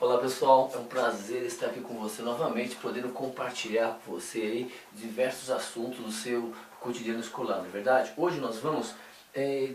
Olá pessoal, é um prazer estar aqui com você novamente, podendo compartilhar com você aí diversos assuntos do seu cotidiano escolar, não é verdade? Hoje nós vamos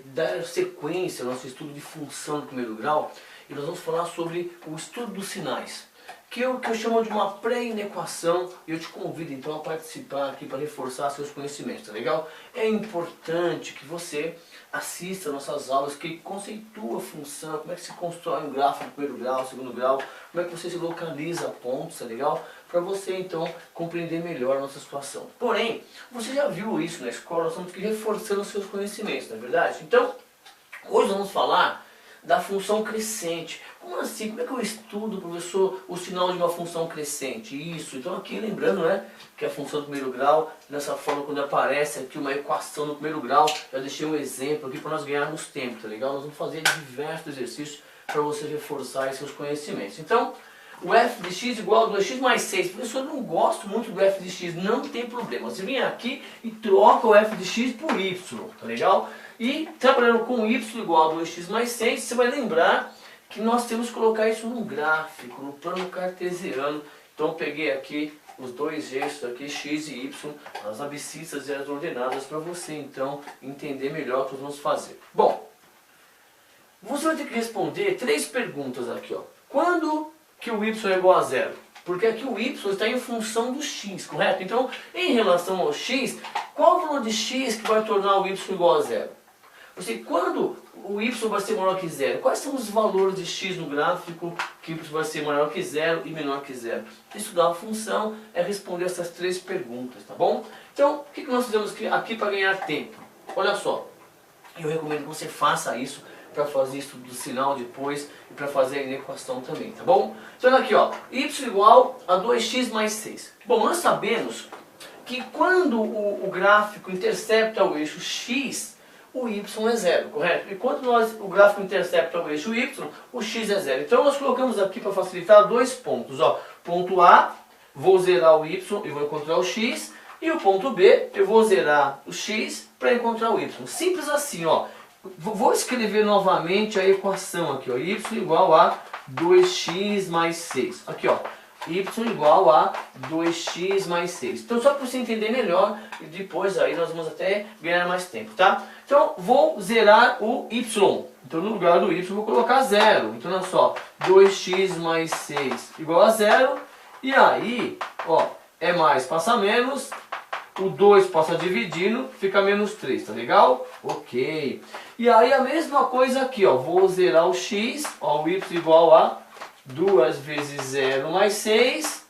dar sequência ao nosso estudo de função do primeiro grau e nós vamos falar sobre o estudo dos sinais, que eu chamo de uma pré-inequação, e eu te convido então a participar aqui para reforçar seus conhecimentos, tá legal? É importante que você assista nossas aulas que conceitua a função, como é que se constrói um gráfico no primeiro grau, segundo grau, como é que você se localiza pontos, tá legal? Para você então compreender melhor a nossa situação. Porém, você já viu isso na escola, nós estamos aqui reforçando os seus conhecimentos, não é verdade? Então, hoje vamos falar da função crescente. Como assim? Como é que eu estudo, professor, o sinal de uma função crescente? Isso. Então aqui lembrando, né, que a função do primeiro grau, dessa forma quando aparece aqui uma equação no primeiro grau, já deixei um exemplo aqui para nós ganharmos tempo, tá legal? Nós vamos fazer diversos exercícios para você reforçar seus conhecimentos. Então, o f de x igual a 2x mais 6. Professor, eu não gosto muito do f de x, não tem problema. Você vem aqui e troca o f de x por y, tá legal? E trabalhando com y igual a 2x mais 6, você vai lembrar que nós temos que colocar isso num gráfico, no plano cartesiano. Então eu peguei aqui os dois eixos aqui, x e y, as abscissas e as ordenadas para você então entender melhor o que nós vamos fazer. Bom, você vai ter que responder 3 perguntas aqui, ó. Quando que o y é igual a zero? Porque aqui o y está em função do x, correto? Então, em relação ao x, qual o valor de x que vai tornar o y igual a zero? Quando o y vai ser maior que zero, quais são os valores de x no gráfico que y vai ser maior que zero e menor que zero? Estudar a função é responder essas 3 perguntas, tá bom? Então, o que nós fizemos aqui para ganhar tempo? Olha só, eu recomendo que você faça isso para fazer isso do sinal depois e para fazer a inequação também, tá bom? Então aqui, ó, y igual a 2x mais 6. Bom, nós sabemos que quando o gráfico intercepta o eixo x, o y é zero, correto? E quando o gráfico intercepta o eixo y, o x é zero. Então nós colocamos aqui para facilitar 2 pontos. Ó. Ponto A, vou zerar o y e vou encontrar o x. E o ponto B, eu vou zerar o x para encontrar o y. Simples assim, ó. Vou escrever novamente a equação aqui, ó. Y igual a 2x mais 6. Aqui, ó. Y igual a 2x mais 6. Então só para você entender melhor e depois aí nós vamos até ganhar mais tempo, tá? Então vou zerar o y. Então no lugar do y eu vou colocar 0. Então olha só, 2x mais 6 igual a 0. E aí, ó, é mais, passa menos. O 2 passa dividindo, fica menos 3, tá legal? Ok. E aí a mesma coisa aqui, ó. Vou zerar o x, ó, o y igual a 2 vezes 0 mais 6,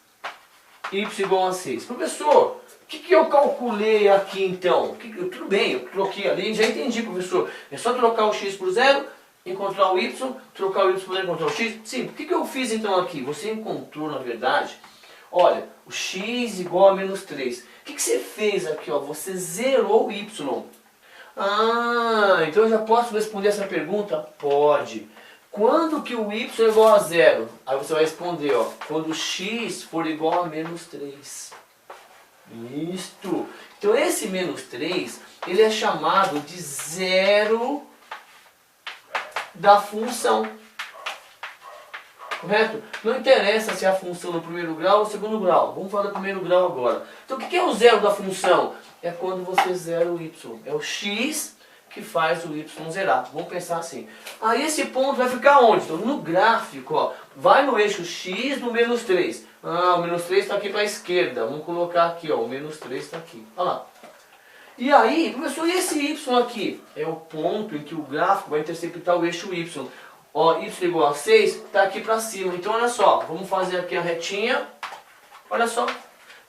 y igual a 6. Professor, o que eu calculei aqui então? Tudo bem, eu troquei ali, já entendi, professor. É só trocar o x por 0, encontrar o y, trocar o y por 0, encontrar o x. Sim, o que eu fiz então aqui? Você encontrou, na verdade, olha, o x igual a menos 3. O que você fez aqui? Ó? Você zerou o y. Ah, então eu já posso responder essa pergunta? Pode. Quando que o y é igual a zero? Aí você vai responder, ó, quando x for igual a menos 3. Isto. Então esse menos 3, ele é chamado de zero da função. Correto? Não interessa se é a função no primeiro grau ou segundo grau. Vamos falar do primeiro grau agora. Então o que é o zero da função? É quando você zera o y. É o x que faz o y zerar. Vamos pensar assim. Aí esse ponto vai ficar onde? Então, no gráfico, ó, vai no eixo x do menos 3. Ah, o menos 3 está aqui para a esquerda. Vamos colocar aqui, ó, o menos 3 está aqui. Olha lá. E aí, professor, e esse y aqui? É o ponto em que o gráfico vai interceptar o eixo y. Ó, y igual a 6 está aqui para cima. Então, olha só, vamos fazer aqui a retinha. Olha só.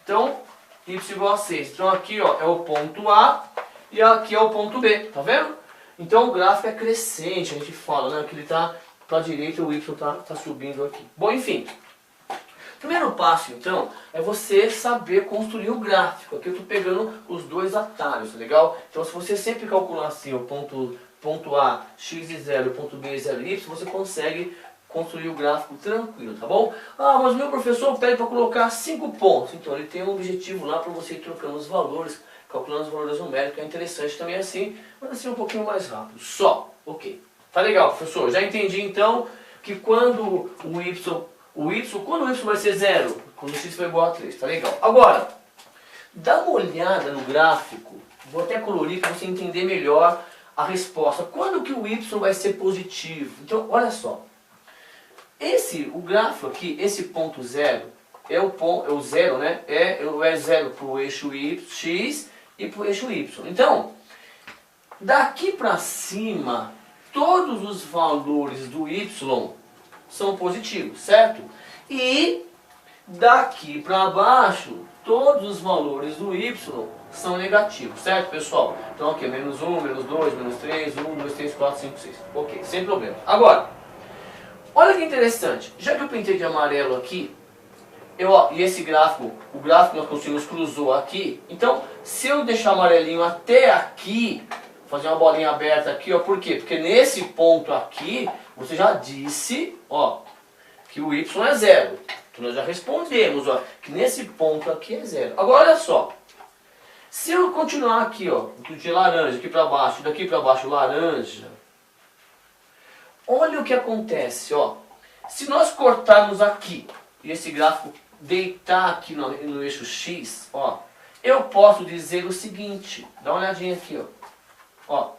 Então, y igual a 6. Então, aqui ó, é o ponto A e aqui é o ponto B. Tá vendo? Então, o gráfico é crescente, a gente fala, né? Que ele está para a direita e o y está subindo aqui. Bom, enfim. Primeiro passo, então, é você saber construir o gráfico. Aqui eu estou pegando os 2 atalhos, tá legal? Então, se você sempre calcular assim, o ponto A, x e 0, ponto B e 0, y, você consegue construir o gráfico tranquilo, tá bom? Ah, mas meu professor pede para colocar 5 pontos. Então, ele tem um objetivo lá para você ir trocando os valores, calculando os valores numéricos. É interessante também assim, mas assim um pouquinho mais rápido. Só, ok. Tá legal, professor. Já entendi, então, que quando o y o y, quando o y vai ser 0? Quando o x for igual a 3, tá legal. Agora, dá uma olhada no gráfico, vou até colorir para você entender melhor a resposta. Quando que o y vai ser positivo? Então, olha só. O gráfico aqui, esse ponto 0, é o 0, né? É 0 para o eixo x e para o eixo y. Então, daqui para cima, todos os valores do y são positivos, certo? E daqui para baixo, todos os valores do y são negativos, certo, pessoal? Então aqui, menos 1, menos 2, menos 3, 1, 2, 3, 4, 5, 6. Ok, sem problema. Agora, olha que interessante. Já que eu pintei de amarelo aqui, e esse gráfico, o gráfico que nós conseguimos cruzou aqui, então, se eu deixar amarelinho até aqui, fazer uma bolinha aberta aqui, ó, por quê? Porque nesse ponto aqui, você já disse, ó, que o y é 0. Então nós já respondemos, ó, que nesse ponto aqui é 0. Agora olha só, se eu continuar aqui, ó, de laranja aqui para baixo, daqui para baixo laranja, olha o que acontece, ó. Se nós cortarmos aqui, e esse gráfico deitar aqui no eixo x, ó, eu posso dizer o seguinte, dá uma olhadinha aqui, ó,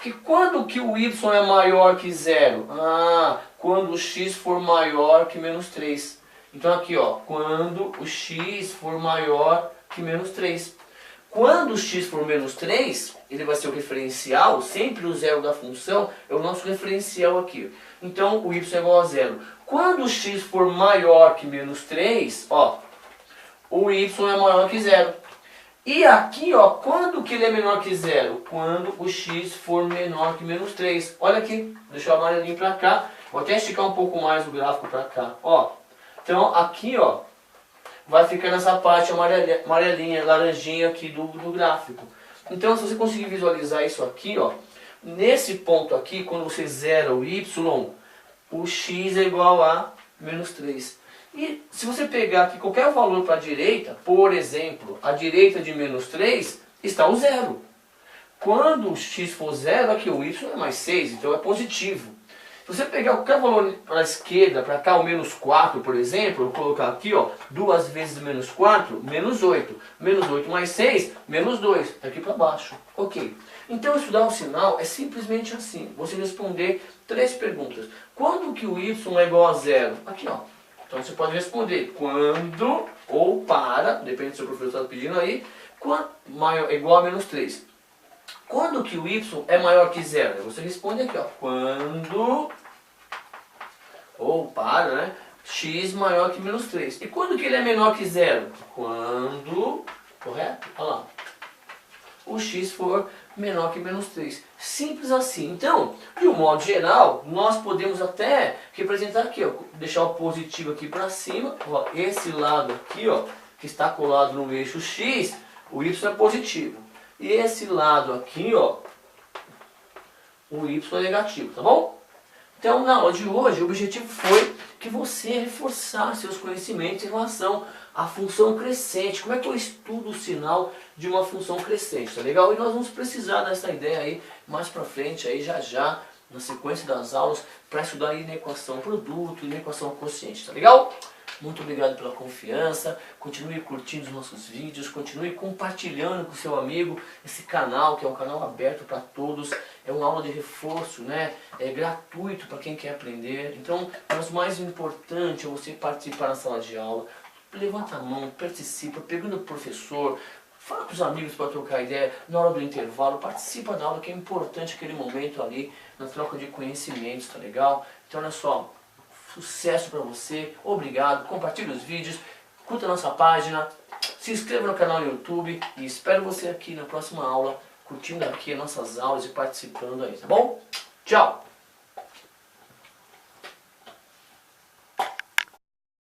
que quando que o y é maior que 0? Quando o x for maior que menos 3. Então aqui, ó, quando o x for maior que menos 3. Quando o x for menos 3, ele vai ser o referencial, sempre o zero da função é o nosso referencial aqui. Então o y é igual a 0. Quando o x for maior que menos 3, ó, o y é maior que 0. E aqui, ó, quando que ele é menor que 0? Quando o x for menor que menos 3. Olha aqui, deixa o amarelinho para cá. Vou até esticar um pouco mais o gráfico para cá, ó. Então aqui, ó, vai ficar nessa parte amarelinha, laranjinha aqui do gráfico. Então se você conseguir visualizar isso aqui, ó, nesse ponto aqui, quando você zera o y, o x é igual a menos 3. E se você pegar aqui qualquer valor para a direita, por exemplo, a direita de menos 3 está o 0. Quando o x for 0, aqui o y é mais 6, então é positivo. Se você pegar qualquer valor para a esquerda, para cá, o menos 4, por exemplo, eu vou colocar aqui, ó, 2 vezes menos 4, menos 8. Menos 8 mais 6, menos 2, daqui para baixo. Ok. Então estudar o sinal é simplesmente assim, você responder 3 perguntas. Quando que o y é igual a 0? Aqui, ó. Então você pode responder quando ou para, depende do seu professor está pedindo aí, é igual a menos 3. Quando que o y é maior que 0? Você responde aqui, ó, quando ou para, né, x maior que menos 3. E quando que ele é menor que 0? Quando, correto? Olha lá, o x for menor que menos 3. Simples assim. Então, de um modo geral, nós podemos até representar aqui, ó, deixar o positivo aqui para cima, ó, esse lado aqui, ó, que está colado no eixo x, o y é positivo. E esse lado aqui, ó, o y é negativo, tá bom? Então, na aula de hoje, o objetivo foi que você reforçasse seus conhecimentos em relação à função crescente. Como é que eu estudo o sinal de uma função crescente, tá legal? E nós vamos precisar dessa ideia aí mais pra frente, aí já, na sequência das aulas, para estudar aí na equação produto e na equação quociente, tá legal? Muito obrigado pela confiança, continue curtindo os nossos vídeos, continue compartilhando com o seu amigo esse canal, que é um canal aberto para todos, é uma aula de reforço, né? É gratuito para quem quer aprender. Então, mas o mais importante é você participar na sala de aula, levanta a mão, participa, pergunta para o professor, fala com os amigos para trocar ideia, na hora do intervalo, participa da aula, que é importante aquele momento ali, na troca de conhecimentos, tá legal? Então, olha só, sucesso para você, obrigado, compartilhe os vídeos, curta a nossa página, se inscreva no canal no YouTube e espero você aqui na próxima aula, curtindo aqui as nossas aulas e participando aí, tá bom? Tchau!